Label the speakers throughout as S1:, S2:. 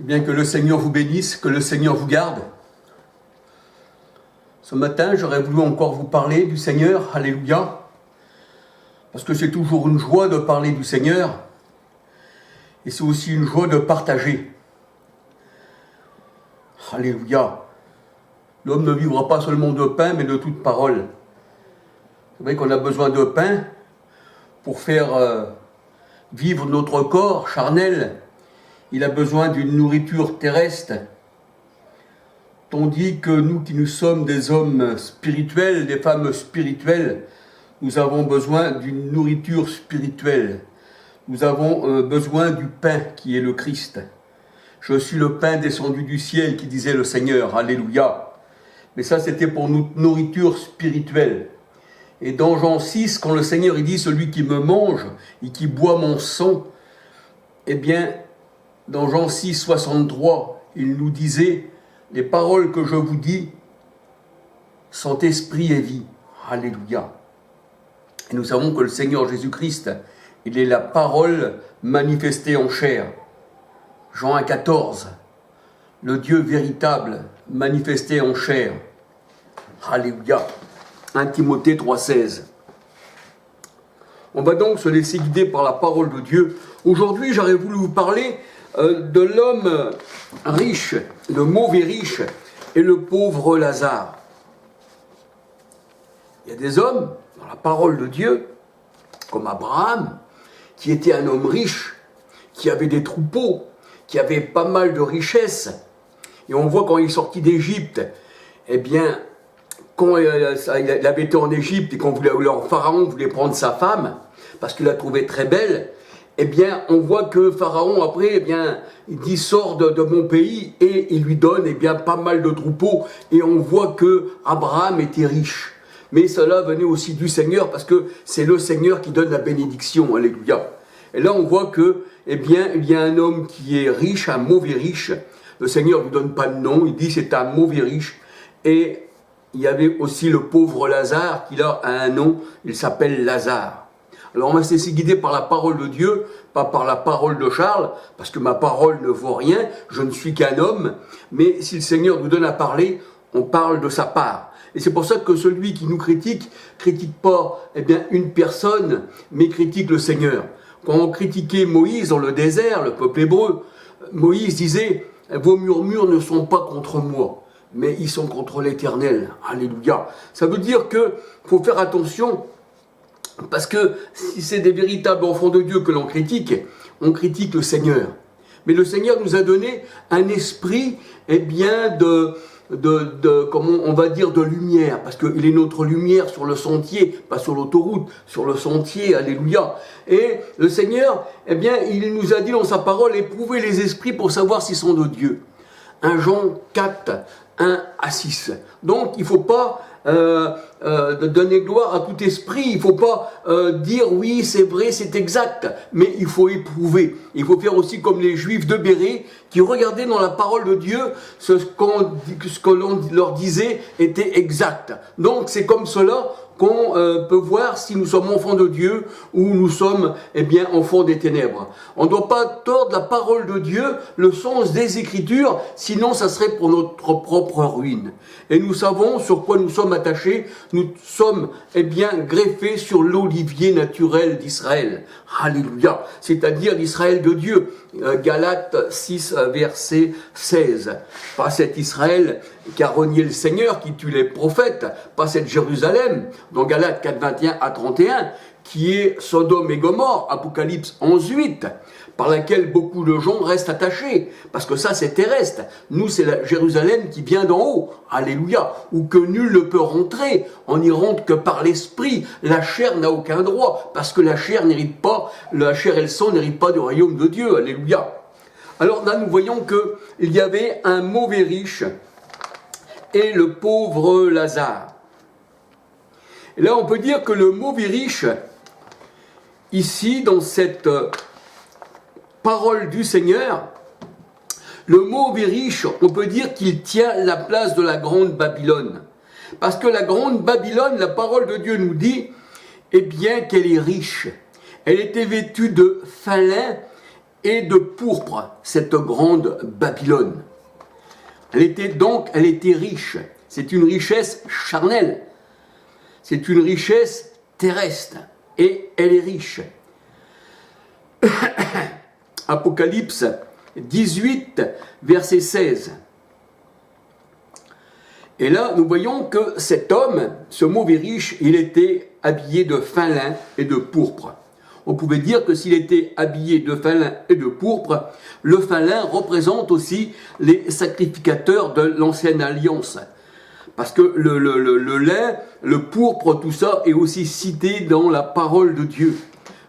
S1: Eh bien, que le Seigneur vous bénisse, que le Seigneur vous garde. Ce matin, j'aurais voulu encore vous parler du Seigneur, alléluia, parce que c'est toujours une joie de parler du Seigneur, et c'est aussi une joie de partager. Alléluia. L'homme ne vivra pas seulement de pain, mais de toute parole. C'est vrai qu'on a besoin de pain pour faire vivre notre corps charnel. Il a besoin d'une nourriture terrestre. Tandis que nous qui nous sommes des hommes spirituels, des femmes spirituelles, nous avons besoin d'une nourriture spirituelle. Nous avons besoin du pain qui est le Christ. Je suis le pain descendu du ciel, qui disait le Seigneur, alléluia. Mais ça, c'était pour notre nourriture spirituelle. Et dans Jean 6, quand le Seigneur il dit, celui qui me mange et qui boit mon sang, eh bien, dans Jean 6, 63, il nous disait, les paroles que je vous dis sont esprit et vie. Alléluia. Et nous savons que le Seigneur Jésus-Christ, il est la parole manifestée en chair. Jean 1, 14, le Dieu véritable manifesté en chair. Alléluia. 1 Timothée 3, 16. On va donc se laisser guider par la parole de Dieu. Aujourd'hui, j'aurais voulu vous parler de l'homme riche, le mauvais riche et le pauvre Lazare. Il y a des hommes, dans la parole de Dieu, comme Abraham, qui était un homme riche, qui avait des troupeaux, qui avait pas mal de richesses. Et on voit quand il est sorti d'Égypte, eh bien, quand il avait été en Égypte et quand le Pharaon voulait prendre sa femme, parce qu'il la trouvait très belle, eh bien, on voit que Pharaon, après, eh bien, il dit, sors de mon pays, et il lui donne, eh bien, pas mal de troupeaux, et on voit que Abraham était riche. Mais cela venait aussi du Seigneur, parce que c'est le Seigneur qui donne la bénédiction, alléluia. Et là, on voit que, eh bien, il y a un homme qui est riche, un mauvais riche. Le Seigneur ne lui donne pas de nom, il dit, c'est un mauvais riche. Et il y avait aussi le pauvre Lazare, qui là a un nom, il s'appelle Lazare. Alors on va se laisser guider par la parole de Dieu, pas par la parole de Charles, parce que ma parole ne vaut rien, je ne suis qu'un homme, mais si le Seigneur nous donne à parler, on parle de sa part. Et c'est pour ça que celui qui nous critique pas eh bien, une personne, mais critique le Seigneur. Quand on critiquait Moïse dans le désert, le peuple hébreu, Moïse disait « Vos murmures ne sont pas contre moi, mais ils sont contre l'Éternel. » Alléluia. Ça veut dire qu'il faut faire attention. Parce que si c'est des véritables enfants de Dieu que l'on critique, on critique le Seigneur. Mais le Seigneur nous a donné un esprit, eh bien, comment on va dire, de lumière. Parce qu'il est notre lumière sur le sentier, pas sur l'autoroute, sur le sentier, alléluia. Et le Seigneur, eh bien, il nous a dit dans sa parole, éprouvez les esprits pour savoir s'ils sont de Dieu. 1 Jean 4, 1 à 6. Donc, il ne faut pas de donner gloire à tout esprit, il ne faut pas dire oui c'est vrai, c'est exact, mais il faut éprouver. Il faut faire aussi comme les Juifs de Bérée qui regardaient dans la parole de Dieu ce que l'on leur disait était exact. Donc c'est comme cela qu'on peut voir si nous sommes enfants de Dieu ou nous sommes eh bien enfants des ténèbres. On ne doit pas tordre la parole de Dieu, le sens des Écritures, sinon ça serait pour notre propre ruine. Et nous savons sur quoi nous sommes attachés, nous sommes eh bien greffés sur l'olivier naturel d'Israël. Alléluia, c'est-à-dire l'Israël de Dieu. Galates 6, verset 16. Pas cet Israël qui a renié le Seigneur, qui tue les prophètes, pas cette Jérusalem, dans Galates 4, 21 à 31, qui est Sodome et Gomorrhe, Apocalypse 11, 8, par laquelle beaucoup de gens restent attachés, parce que ça c'est terrestre. Nous c'est la Jérusalem qui vient d'en haut, alléluia, où que nul ne peut rentrer, on n'y rentre que par l'esprit. La chair n'a aucun droit, parce que la chair n'hérite pas, la chair et le sang n'héritent pas du royaume de Dieu, alléluia. Alors là nous voyons qu'il y avait un mauvais riche et le pauvre Lazare. Et là on peut dire que le mauvais riche, ici dans cette parole du Seigneur, le mauvais riche, on peut dire qu'il tient la place de la grande Babylone. Parce que la grande Babylone, la parole de Dieu nous dit, eh bien qu'elle est riche. Elle était vêtue de fin lin et de pourpre, cette grande Babylone. Elle était riche. C'est une richesse charnelle. C'est une richesse terrestre. Et elle est riche. Apocalypse 18, verset 16. Et là, nous voyons que cet homme, ce mauvais riche, il était habillé de fin lin et de pourpre. On pouvait dire que s'il était habillé de fin lin et de pourpre, le fin lin représente aussi les sacrificateurs de l'ancienne alliance. Parce que le lin, le pourpre, tout ça est aussi cité dans la parole de Dieu.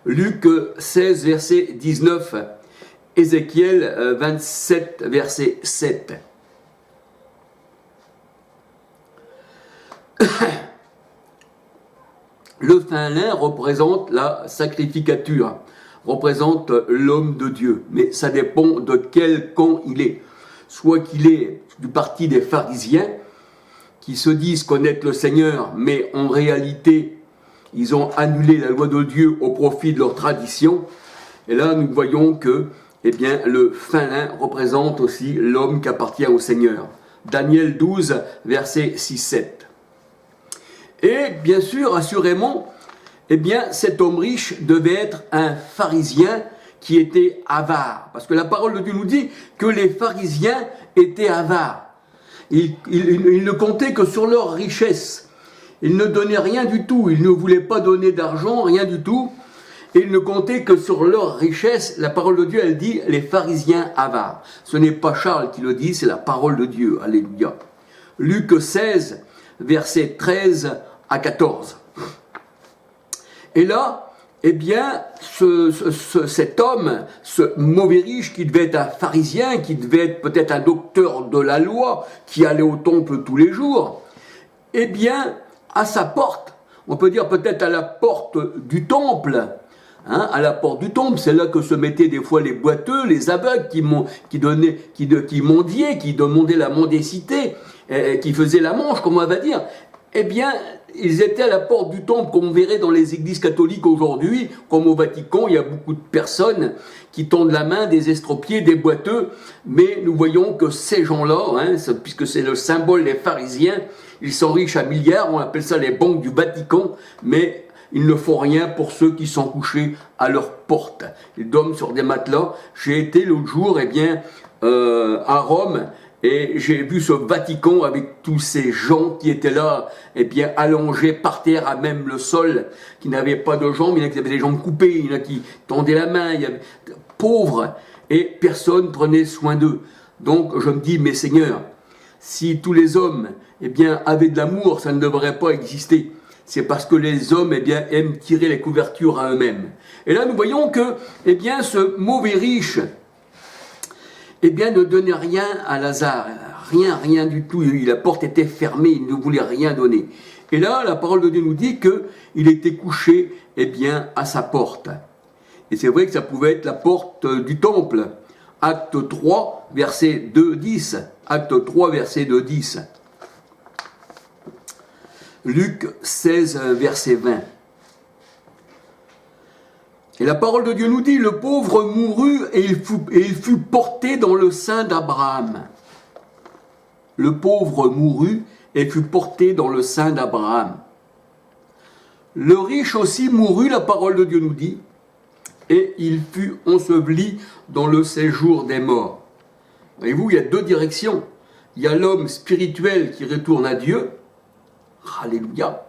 S1: Luc 16, verset 19, Ézéchiel 27, verset 7. Le fin lin représente la sacrificature, représente l'homme de Dieu, mais ça dépend de quel camp il est. Soit qu'il est du parti des pharisiens, qui se disent connaître le Seigneur, mais en réalité, ils ont annulé la loi de Dieu au profit de leur tradition. Et là, nous voyons que, eh bien, le fin lin représente aussi l'homme qui appartient au Seigneur. Daniel 12, versets 6-7. Et bien sûr, assurément, eh bien, cet homme riche devait être un pharisien qui était avare. Parce que la parole de Dieu nous dit que les pharisiens étaient avares. Ils ne comptaient que sur leur richesse. Ils ne donnaient rien du tout. Ils ne voulaient pas donner d'argent, rien du tout. Et ils ne comptaient que sur leur richesse. La parole de Dieu, elle dit les pharisiens avares. Ce n'est pas Charles qui le dit, c'est la parole de Dieu. Alléluia. Luc 16, versets 13 à 14. Et là, eh bien, cet homme, ce mauvais riche qui devait être un pharisien, qui devait être peut-être un docteur de la loi, qui allait au temple tous les jours, eh bien, à sa porte, on peut dire peut-être à la porte du temple, hein, à la porte du temple, c'est là que se mettaient des fois les boiteux, les aveugles qui mendiaient, qui demandaient la mendicité, qui faisaient la manche, comme on va dire, eh bien, ils étaient à la porte du temple, comme on verrait dans les églises catholiques aujourd'hui, comme au Vatican, il y a beaucoup de personnes qui tendent la main, des estropiés, des boiteux, mais nous voyons que ces gens-là, hein, puisque c'est le symbole des pharisiens, ils sont riches à milliards, on appelle ça les banques du Vatican, mais ils ne font rien pour ceux qui sont couchés à leur porte. Ils dorment sur des matelas. J'ai été l'autre jour, eh bien, à Rome, et j'ai vu ce Vatican avec tous ces gens qui étaient là, eh bien, allongés par terre à même le sol, qui n'avaient pas de jambes, il y en a qui avaient les jambes coupées, il y en a qui tendaient la main, il y avait pauvres, et personne prenait soin d'eux. Donc je me dis, mais Seigneur, si tous les hommes, eh bien, avaient de l'amour, ça ne devrait pas exister. C'est parce que les hommes, eh bien, aiment tirer les couvertures à eux-mêmes. Et là, nous voyons que, eh bien, ce mauvais riche, eh bien, ne donnait rien à Lazare, rien du tout. La porte était fermée, il ne voulait rien donner. Et là, la parole de Dieu nous dit qu'il était couché, eh bien, à sa porte. Et c'est vrai que ça pouvait être la porte du temple. Acte 3, verset 2-10. Acte 3, verset 2-10. Luc 16, verset 20. Et la parole de Dieu nous dit, le pauvre mourut et il fut porté dans le sein d'Abraham. Le pauvre mourut et fut porté dans le sein d'Abraham. Le riche aussi mourut, la parole de Dieu nous dit, et il fut enseveli dans le séjour des morts. Voyez-vous, il y a deux directions. Il y a l'homme spirituel qui retourne à Dieu, alléluia,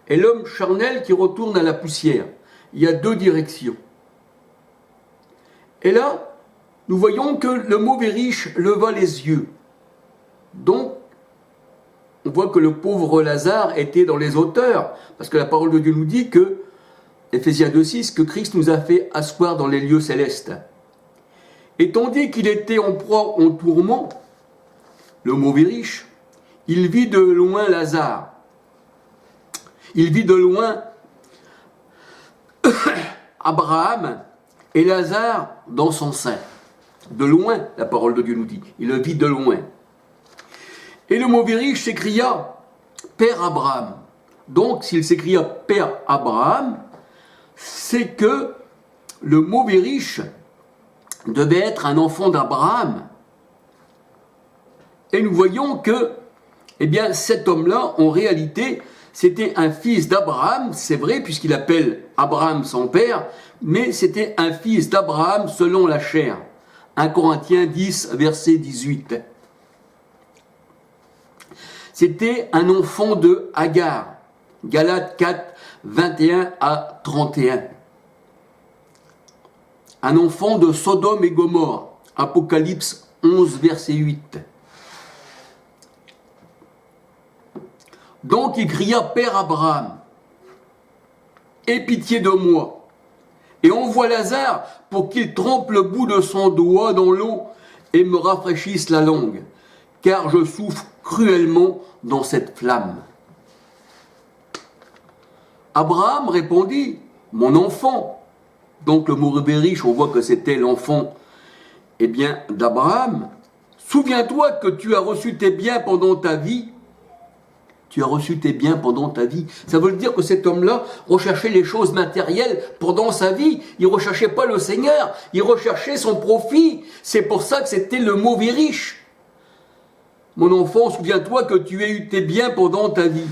S1: et l'homme charnel qui retourne à la poussière. Il y a deux directions. Et là, nous voyons que le mauvais riche leva les yeux. Donc, on voit que le pauvre Lazare était dans les hauteurs, parce que la parole de Dieu nous dit que, Éphésiens 2,6, que Christ nous a fait asseoir dans les lieux célestes. Et tandis qu'il était en proie en tourment, le mauvais riche, il vit de loin Lazare. Il vit de loin Abraham et Lazare dans son sein. De loin, la parole de Dieu nous dit. Il le vit de loin. Et le mauvais riche s'écria, Père Abraham. Donc, s'il s'écria Père Abraham, c'est que le mauvais riche devait être un enfant d'Abraham. Et nous voyons que, eh bien, cet homme-là, en réalité, c'était un fils d'Abraham, c'est vrai, puisqu'il appelle Abraham son père, mais c'était un fils d'Abraham selon la chair. 1 Corinthiens 10, verset 18. C'était un enfant de Agar. Galates 4, 21 à 31. Un enfant de Sodome et Gomorrhe. Apocalypse 11, verset 8. Donc il cria, Père Abraham, aie pitié de moi, et envoie Lazare pour qu'il trempe le bout de son doigt dans l'eau et me rafraîchisse la langue, car je souffre cruellement dans cette flamme. Abraham répondit, mon enfant. Donc le mot riche, on voit que c'était l'enfant, eh bien, d'Abraham. Souviens-toi que tu as reçu tes biens pendant ta vie. Tu as reçu tes biens pendant ta vie. Ça veut dire que cet homme-là recherchait les choses matérielles pendant sa vie. Il ne recherchait pas le Seigneur, il recherchait son profit. C'est pour ça que c'était le mauvais riche. Mon enfant, souviens-toi que tu as eu tes biens pendant ta vie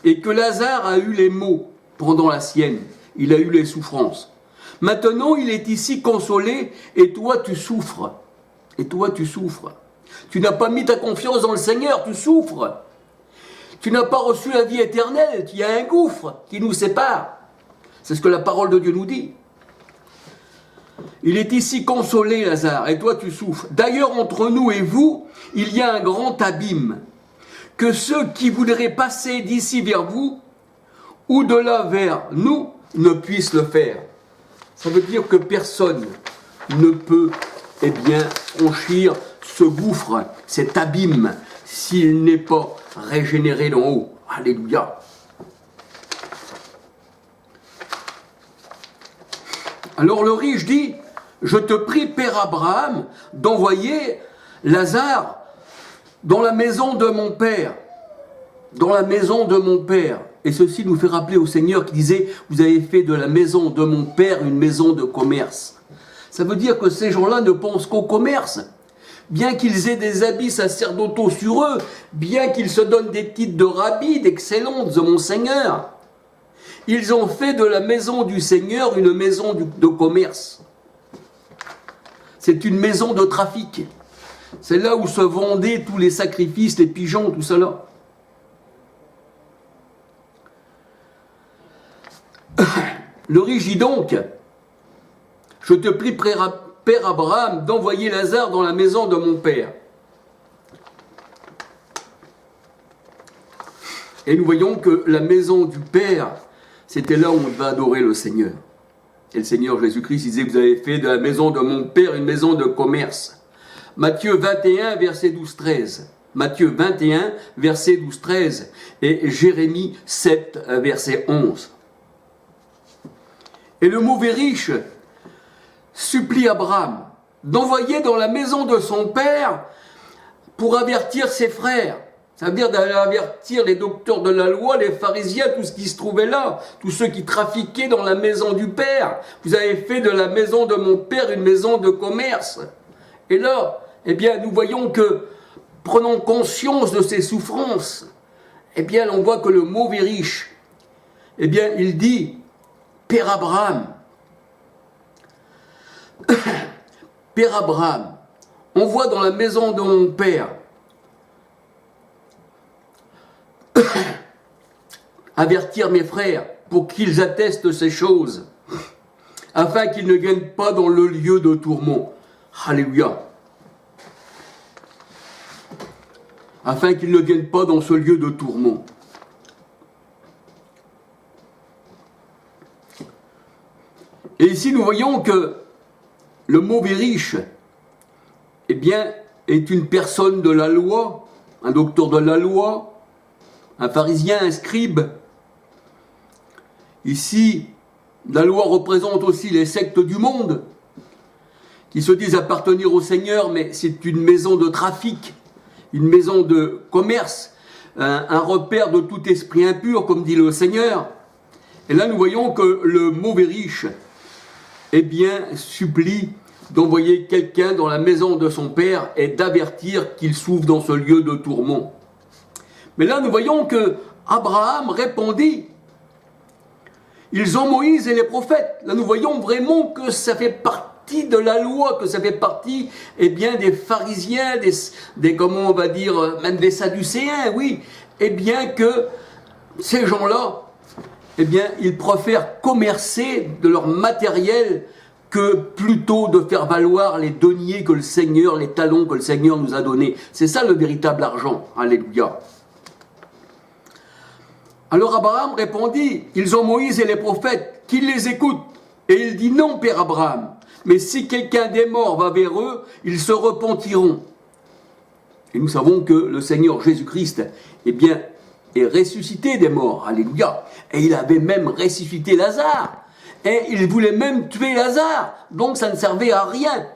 S1: et que Lazare a eu les maux pendant la sienne. Il a eu les souffrances. Maintenant, il est ici consolé et toi, tu souffres. Et toi, tu souffres. Tu n'as pas mis ta confiance dans le Seigneur, tu souffres. Tu n'as pas reçu la vie éternelle, il y a un gouffre qui nous sépare. C'est ce que la parole de Dieu nous dit. Il est ici consolé, Lazare, et toi tu souffres. D'ailleurs, entre nous et vous, il y a un grand abîme, que ceux qui voudraient passer d'ici vers vous, ou de là vers nous, ne puissent le faire. Ça veut dire que personne ne peut, eh bien, franchir ce gouffre, cet abîme, s'il n'est pas régénéré d'en haut. Alléluia. Alors le riche dit, je te prie, Père Abraham, d'envoyer Lazare dans la maison de mon père. Dans la maison de mon père. Et ceci nous fait rappeler au Seigneur qui disait, vous avez fait de la maison de mon père une maison de commerce. Ça veut dire que ces gens-là ne pensent qu'au commerce. Bien qu'ils aient des habits sacerdotaux sur eux, bien qu'ils se donnent des titres de rabbi, d'excellence, de mon Seigneur, ils ont fait de la maison du Seigneur une maison de commerce. C'est une maison de trafic. C'est là où se vendaient tous les sacrifices, les pigeons, tout cela. Le riche dit donc, je te prie, Père Abraham, d'envoyer Lazare dans la maison de mon père. Et nous voyons que la maison du Père, c'était là où on va adorer le Seigneur. Et le Seigneur Jésus-Christ disait, vous avez fait de la maison de mon Père une maison de commerce. Matthieu 21, verset 12-13. Matthieu 21, verset 12-13. Et Jérémie 7, verset 11. Et le mauvais riche supplie Abraham d'envoyer dans la maison de son père pour avertir ses frères. Ça veut dire d'aller avertir les docteurs de la loi, les pharisiens, tout ce qui se trouvait là, tous ceux qui trafiquaient dans la maison du Père. Vous avez fait de la maison de mon Père une maison de commerce. Et là, eh bien, nous voyons que, prenons conscience de ces souffrances, eh bien, on voit que le mauvais riche, eh bien, il dit, Père Abraham, Père Abraham, envoie dans la maison de mon Père avertir mes frères pour qu'ils attestent ces choses, afin qu'ils ne viennent pas dans le lieu de tourment. Alléluia. Afin qu'ils ne viennent pas dans ce lieu de tourment. Et ici, nous voyons que le mauvais riche, eh bien, est une personne de la loi, un docteur de la loi, un pharisien, un scribe. Ici, la loi représente aussi les sectes du monde, qui se disent appartenir au Seigneur, mais c'est une maison de trafic, une maison de commerce, un repère de tout esprit impur, comme dit le Seigneur. Et là, nous voyons que le mauvais riche, eh bien, supplie d'envoyer quelqu'un dans la maison de son père et d'avertir qu'il souffre dans ce lieu de tourment. Mais là, nous voyons que Abraham répondit, ils ont Moïse et les prophètes. Là, nous voyons vraiment que ça fait partie de la loi, que ça fait partie, eh bien, des pharisiens, des comment on va dire, même des sadducéens, oui. Eh bien, que ces gens-là, eh bien, ils préfèrent commercer de leur matériel que plutôt de faire valoir les deniers que le Seigneur, les talents que le Seigneur nous a donnés. C'est ça le véritable argent. Alléluia. Alors Abraham répondit, ils ont Moïse et les prophètes, qu'ils les écoutent. Et il dit, non, père Abraham, mais si quelqu'un des morts va vers eux, ils se repentiront. Et nous savons que le Seigneur Jésus-Christ, eh bien, est ressuscité des morts. Alléluia. Et il avait même ressuscité Lazare. Et il voulait même tuer Lazare. Donc ça ne servait à rien.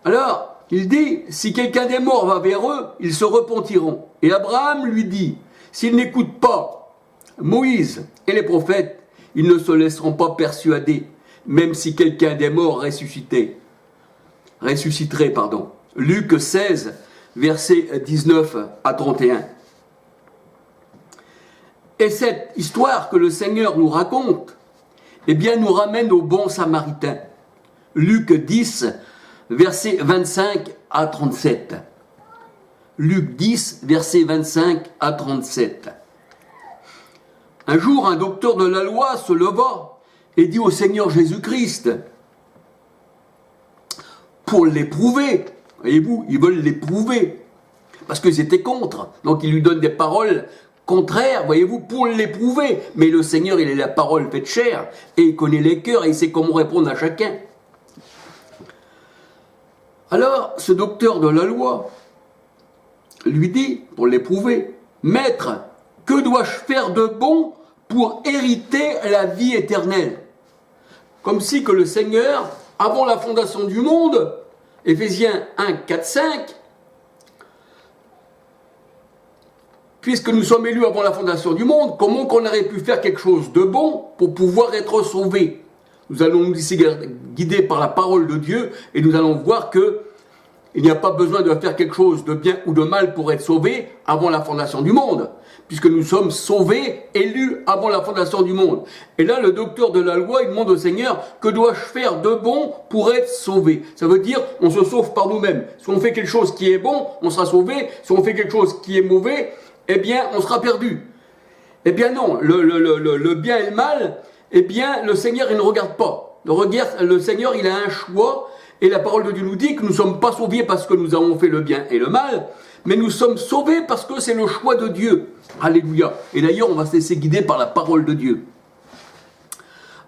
S1: Alors, il dit, si quelqu'un des morts va vers eux, ils se repentiront. Et Abraham lui dit, s'ils n'écoutent pas Moïse et les prophètes, ils ne se laisseront pas persuader, même si quelqu'un des morts ressusciterait. Luc 16, versets 19 à 31. Et cette histoire que le Seigneur nous raconte, eh bien, nous ramène au bon samaritain. Luc 10, versets 25 à 37. Luc 10, versets 25 à 37. Un jour, un docteur de la loi se leva et dit au Seigneur Jésus-Christ, pour l'éprouver, voyez-vous, ils veulent l'éprouver, parce qu'ils étaient contre, donc il lui donne des paroles contraires, voyez-vous, pour l'éprouver. Mais le Seigneur, il est la parole faite chair, et il connaît les cœurs, et il sait comment répondre à chacun. Alors, ce docteur de la loi lui dit, pour l'éprouver, « Maître, que dois-je faire de bon pour hériter la vie éternelle ?» Comme si que le Seigneur, avant la fondation du monde, Éphésiens 1, 4, 5, puisque nous sommes élus avant la fondation du monde, comment qu'on aurait pu faire quelque chose de bon pour pouvoir être sauvés? Nous allons nous laisser guider par la parole de Dieu et nous allons voir que il n'y a pas besoin de faire quelque chose de bien ou de mal pour être sauvé avant la fondation du monde, puisque nous sommes sauvés, élus avant la fondation du monde. Et là, le docteur de la loi, il demande au Seigneur, que dois-je faire de bon pour être sauvé? Ça veut dire, on se sauve par nous-mêmes. Si on fait quelque chose qui est bon, on sera sauvé. Si on fait quelque chose qui est mauvais, eh bien, on sera perdu. Eh bien non, le bien et le mal, eh bien, le Seigneur, il ne regarde pas. Le Seigneur, il a un choix. Et la parole de Dieu nous dit que nous ne sommes pas sauvés parce que nous avons fait le bien et le mal, mais nous sommes sauvés parce que c'est le choix de Dieu. Alléluia. Et d'ailleurs, on va se laisser guider par la parole de Dieu.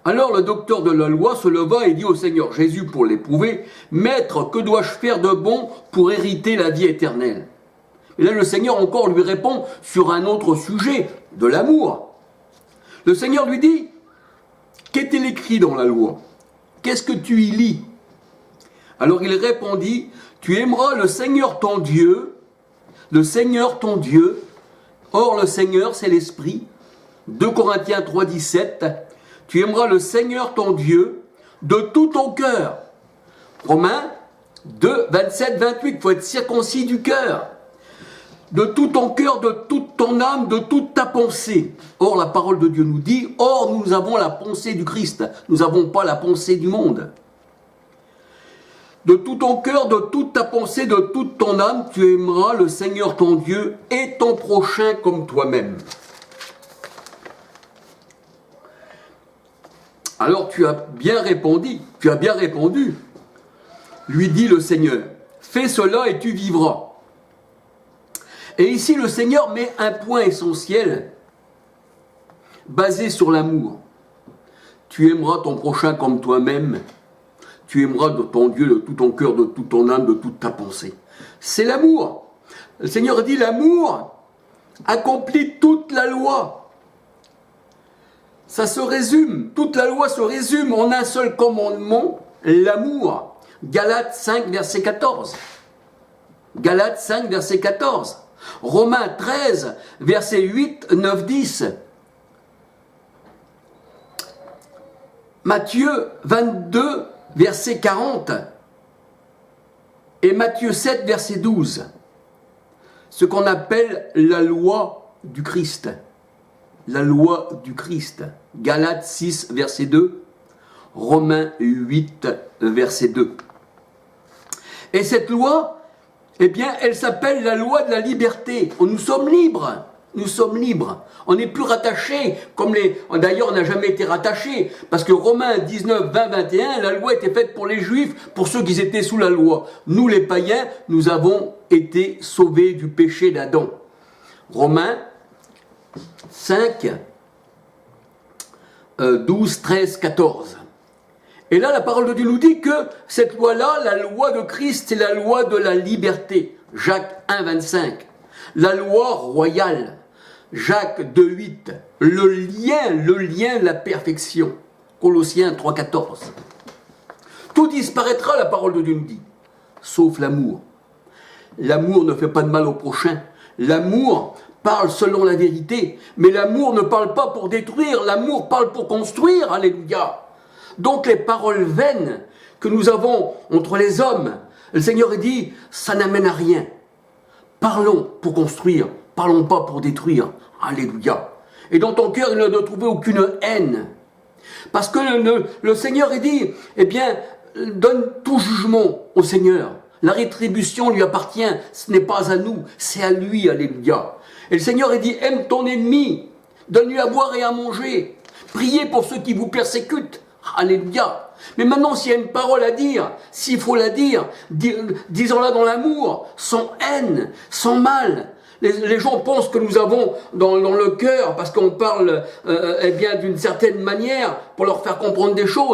S1: Alors le docteur de la loi se leva et dit au Seigneur Jésus pour l'éprouver, « Maître, que dois-je faire de bon pour hériter la vie éternelle ?» Et là, le Seigneur encore lui répond sur un autre sujet, de l'amour. Le Seigneur lui dit, « Qu'est-il écrit dans la loi? Qu'est-ce que tu y lis ?» Alors il répondit, « Tu aimeras le Seigneur ton Dieu, le Seigneur ton Dieu. » Or le Seigneur, c'est l'Esprit. 2 Corinthiens 3, 17. « Tu aimeras le Seigneur ton Dieu de tout ton cœur. » Romains 2, 27, 28. Il faut être circoncis du cœur. De tout ton cœur, de toute ton âme, de toute ta pensée. Or la parole de Dieu nous dit, « Or nous avons la pensée du Christ. Nous n'avons pas la pensée du monde. » De tout ton cœur, de toute ta pensée, de toute ton âme, tu aimeras le Seigneur ton Dieu et ton prochain comme toi-même. Alors tu as bien répondu, lui dit le Seigneur, fais cela et tu vivras. Et ici le Seigneur met un point essentiel basé sur l'amour. Tu aimeras ton prochain comme toi-même. Tu aimeras de ton Dieu de tout ton cœur, de toute ton âme, de toute ta pensée. C'est l'amour. Le Seigneur dit l'amour accomplit toute la loi. Ça se résume, toute la loi se résume en un seul commandement, l'amour. Galates 5, verset 14. Galates 5, verset 14. Romains 13, verset 8, 9, 10. Matthieu 22, verset 40, Et Matthieu 7, verset 12. Ce qu'on appelle la loi du Christ. La loi du Christ. Galates 6, verset 2. Romains 8, verset 2. Et cette loi, eh bien, elle s'appelle la loi de la liberté. Nous sommes libres. Nous sommes libres. On n'est plus rattachés comme les... D'ailleurs, on n'a jamais été rattachés. Parce que Romains 19, 20, 21, la loi était faite pour les Juifs, pour ceux qui étaient sous la loi. Nous, les païens, nous avons été sauvés du péché d'Adam. Romains 5, 12, 13, 14. Et là, la parole de Dieu nous dit que cette loi-là, la loi de Christ, c'est la loi de la liberté. Jacques 1, 25. La loi royale. Jacques 2, 8. Le lien de la perfection. Colossiens 3, 14. Tout disparaîtra, la parole de Dieu nous dit, sauf l'amour. L'amour ne fait pas de mal au prochain. L'amour parle selon la vérité. Mais l'amour ne parle pas pour détruire. L'amour parle pour construire. Alléluia. Donc les paroles vaines que nous avons entre les hommes, le Seigneur dit, ça n'amène à rien. Parlons pour construire, parlons pas pour détruire. Alléluia. Et dans ton cœur, il ne doit trouver aucune haine. Parce que le Seigneur dit, eh bien, donne tout jugement au Seigneur. La rétribution lui appartient, ce n'est pas à nous, c'est à lui. Alléluia. Et le Seigneur dit, aime ton ennemi, donne-lui à boire et à manger. Priez pour ceux qui vous persécutent. Alléluia. Mais maintenant, s'il y a une parole à dire, s'il faut la dire, disons-la dans l'amour, sans haine, sans mal. Les gens pensent que nous avons dans le cœur, parce qu'on parle eh bien d'une certaine manière, pour leur faire comprendre des choses.